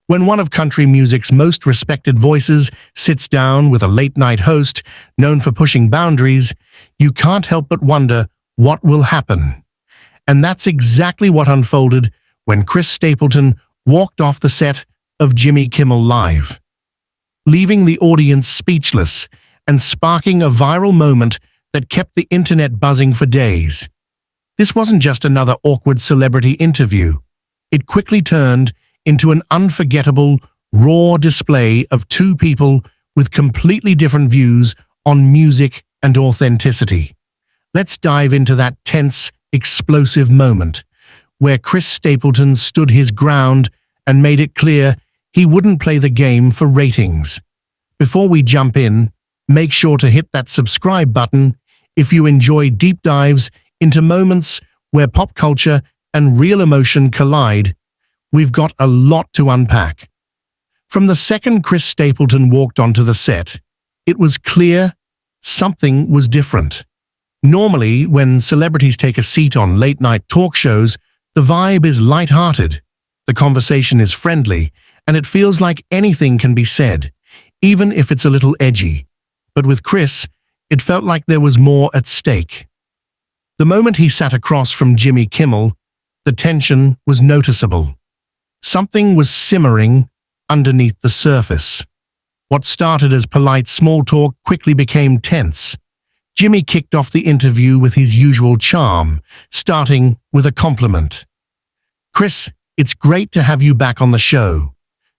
When one of country music's most respected voices sits down with a late-night host known for pushing boundaries, you can't help but wonder what will happen. And that's exactly what unfolded when Chris Stapleton walked off the set of Jimmy Kimmel Live, leaving the audience speechless and sparking a viral moment that kept the internet buzzing for days. This wasn't just another awkward celebrity interview. It quickly turned into an unforgettable, raw display of two people with completely different views on music and authenticity. Let's dive into that tense, explosive moment where Chris Stapleton stood his ground and made it clear he wouldn't play the game for ratings. Before we jump in, make sure to hit that subscribe button if you enjoy deep dives into moments where pop culture and real emotion collide. We've got a lot to unpack. From the second Chris Stapleton walked onto the set, it was clear something was different. Normally, when celebrities take a seat on late-night talk shows, the vibe is light-hearted, the conversation is friendly, and it feels like anything can be said, even if it's a little edgy. But with Chris, it felt like there was more at stake. The moment he sat across from Jimmy Kimmel, the tension was noticeable. Something was simmering underneath the surface. What started as polite small talk quickly became tense. Jimmy kicked off the interview with his usual charm, starting with a compliment. "Chris, it's great to have you back on the show.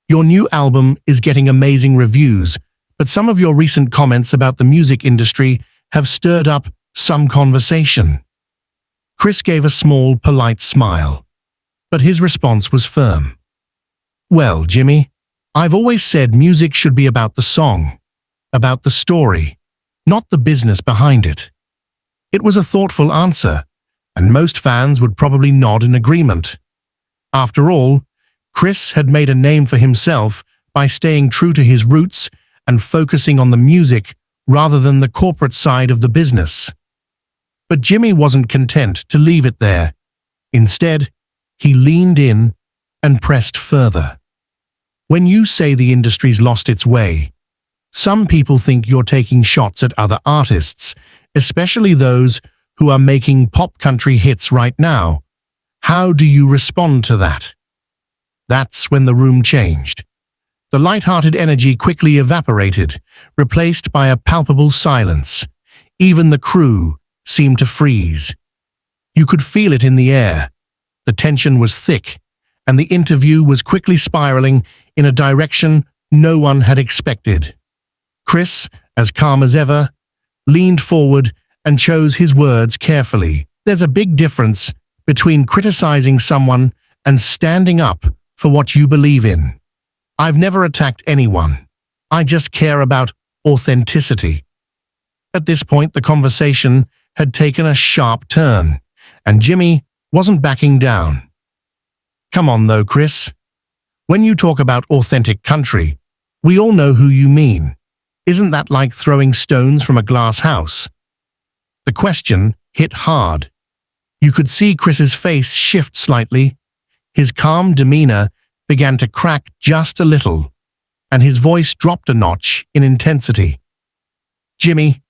Your new album is getting amazing reviews, but some of your recent comments about the music industry have stirred up some conversation." Chris gave a small, polite smile, but his response was firm. "Well, Jimmy, I've always said music should be about the song, about the story, not the business behind it." It was a thoughtful answer, and most fans would probably nod in agreement. After all, Chris had made a name for himself by staying true to his roots and focusing on the music rather than the corporate side of the business. But Jimmy wasn't content to leave it there. Instead, he leaned in and pressed further. "When you say the industry's lost its way, some people think you're taking shots at other artists, especially those who are making pop country hits right now. How do you respond to that?" That's when the room changed. The light-hearted energy quickly evaporated, replaced by a palpable silence. Even the crew seemed to freeze. You could feel it in the air. The tension was thick, and the interview was quickly spiraling in a direction no one had expected. Chris, as calm as ever, leaned forward and chose his words carefully. There's a big difference between criticizing someone and standing up for what you believe in. I've never attacked anyone. I just care about authenticity. At this point, the conversation had taken a sharp turn, and Jimmy wasn't backing down. "Come on though, Chris. When you talk about authentic country, we all know who you mean. Isn't that like throwing stones from a glass house?" The question hit hard. You could see Chris's face shift slightly. His calm demeanor began to crack just a little, and his voice dropped a notch in intensity. "Jimmy,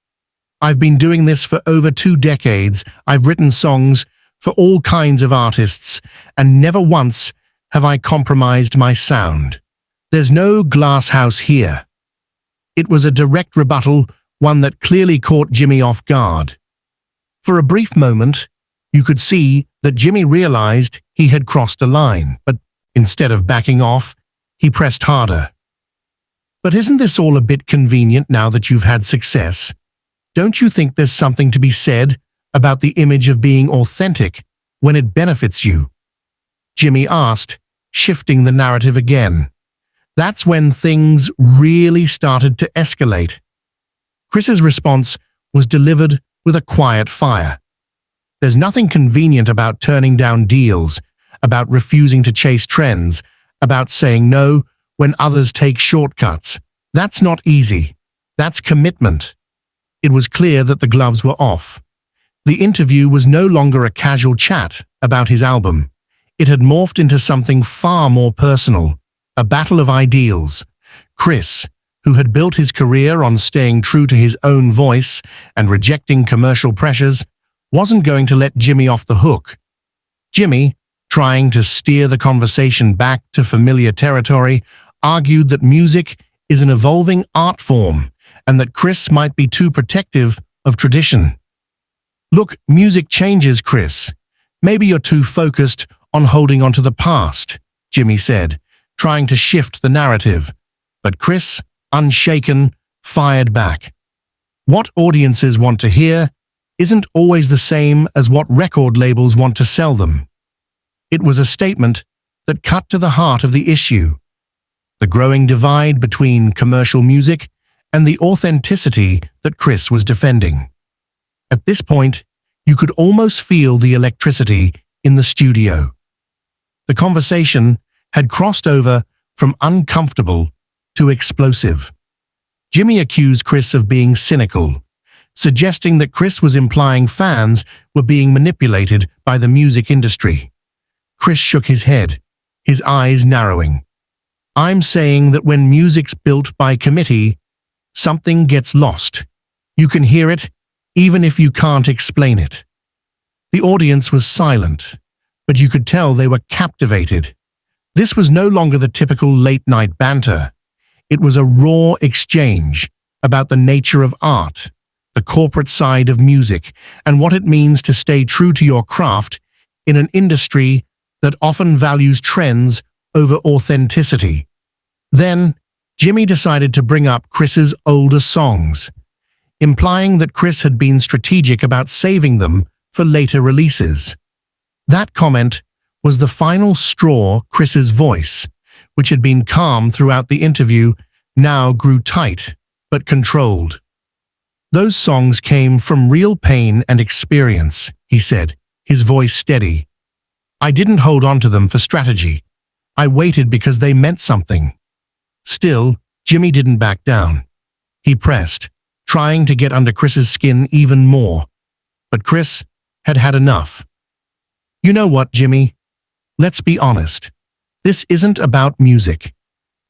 I've been doing this for over 2 decades. I've written songs for all kinds of artists, and never once have I compromised my sound. There's no glass house here." It was a direct rebuttal, one that clearly caught Jimmy off guard. For a brief moment, you could see that Jimmy realized he had crossed a line, but instead of backing off, he pressed harder. "But isn't this all a bit convenient now that you've had success? Don't you think there's something to be said about the image of being authentic when it benefits you?" Jimmy asked, shifting the narrative again. That's when things really started to escalate. Chris's response was delivered with a quiet fire. "There's nothing convenient about turning down deals, about refusing to chase trends, about saying no when others take shortcuts. That's not easy. That's commitment." It was clear that the gloves were off. The interview was no longer a casual chat about his album. It had morphed into something far more personal, a battle of ideals. Chris, who had built his career on staying true to his own voice and rejecting commercial pressures, wasn't going to let Jimmy off the hook. Jimmy, trying to steer the conversation back to familiar territory, argued that music is an evolving art form and that Chris might be too protective of tradition. Look, music changes, Chris. Maybe you're too focused on holding on to the past, Jimmy said, trying to shift the narrative. But Chris, unshaken, fired back. What audiences want to hear isn't always the same as what record labels want to sell them. It was a statement that cut to the heart of the issue, the growing divide between commercial music and the authenticity that Chris was defending. At this point, you could almost feel the electricity in the studio. The conversation had crossed over from uncomfortable to explosive. Jimmy accused Chris of being cynical, suggesting that Chris was implying fans were being manipulated by the music industry. Chris shook his head, his eyes narrowing. I'm saying that when music's built by committee, something gets lost. You can hear it, even if you can't explain it. The audience was silent, but you could tell they were captivated. This was no longer the typical late-night banter. It was a raw exchange about the nature of art, the corporate side of music, and what it means to stay true to your craft in an industry that often values trends over authenticity. Then, Jimmy decided to bring up Chris's older songs, implying that Chris had been strategic about saving them for later releases. That comment was the final straw. Chris's voice, which had been calm throughout the interview, now grew tight but controlled. Those songs came from real pain and experience, he said, his voice steady. I didn't hold on to them for strategy. I waited because they meant something. Still, Jimmy didn't back down. He pressed, trying to get under Chris's skin even more. But Chris had had enough. You know what, Jimmy? Let's be honest. This isn't about music.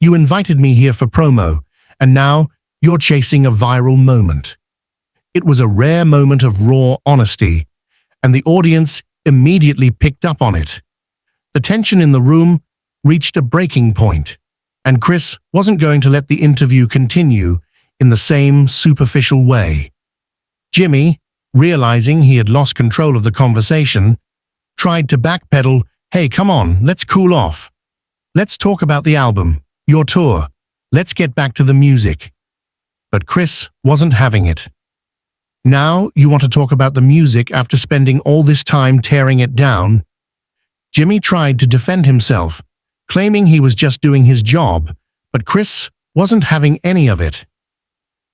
You invited me here for promo, and now you're chasing a viral moment. It was a rare moment of raw honesty, and the audience immediately picked up on it. The tension in the room reached a breaking point, and Chris wasn't going to let the interview continue in the same superficial way. Jimmy, realizing he had lost control of the conversation, tried to backpedal. Hey, come on, let's cool off. Let's talk about the album, your tour. Let's get back to the music. But Chris wasn't having it. Now you want to talk about the music after spending all this time tearing it down? Jimmy tried to defend himself, claiming he was just doing his job, but Chris wasn't having any of it.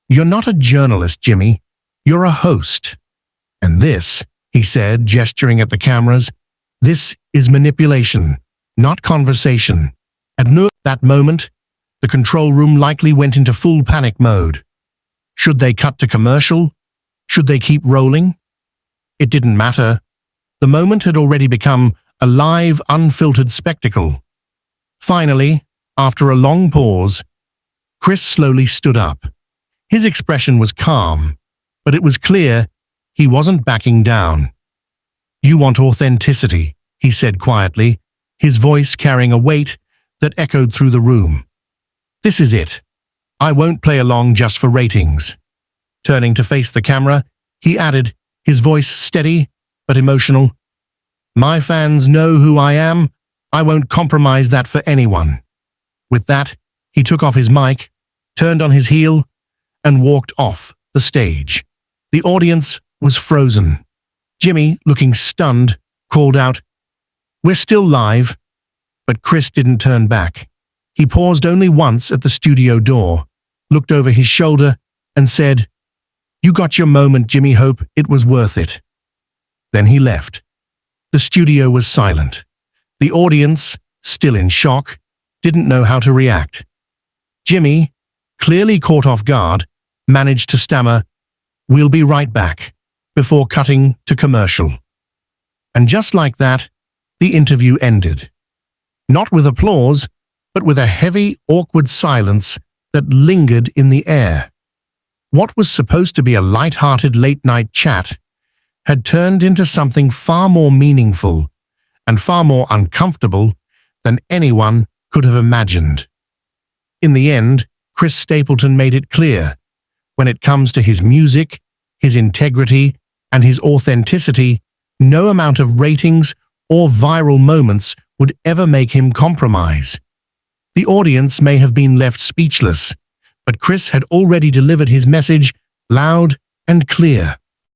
You're not a journalist, Jimmy. You're a host. And this, he said, gesturing at the cameras, this is manipulation, not conversation. At that moment, the control room likely went into full panic mode. Should they cut to commercial? Should they keep rolling? It didn't matter. The moment had already become a live, unfiltered spectacle. Finally, after a long pause, Chris slowly stood up. His expression was calm, but it was clear he wasn't backing down. You want authenticity, he said quietly, his voice carrying a weight that echoed through the room. This is it. I won't play along just for ratings. Turning to face the camera, he added, his voice steady but emotional. My fans know who I am. I won't compromise that for anyone. With that, he took off his mic, turned on his heel, and walked off the stage. The audience was frozen. Jimmy, looking stunned, called out, "We're still live." But Chris didn't turn back. He paused only once at the studio door, looked over his shoulder, and said, "You got your moment, Jimmy. Hope it was worth it." Then he left. The studio was silent. The audience, still in shock, didn't know how to react. Jimmy, clearly caught off guard, managed to stammer, "We'll be right back," before cutting to commercial. And just like that, the interview ended. Not with applause, but with a heavy, awkward silence that lingered in the air. What was supposed to be a light-hearted late-night chat had turned into something far more meaningful and far more uncomfortable than anyone could have imagined. In the end, Chris Stapleton made it clear, when it comes to his music, his integrity, and his authenticity, no amount of ratings or viral moments would ever make him compromise. The audience may have been left speechless, but Chris had already delivered his message loud and clear.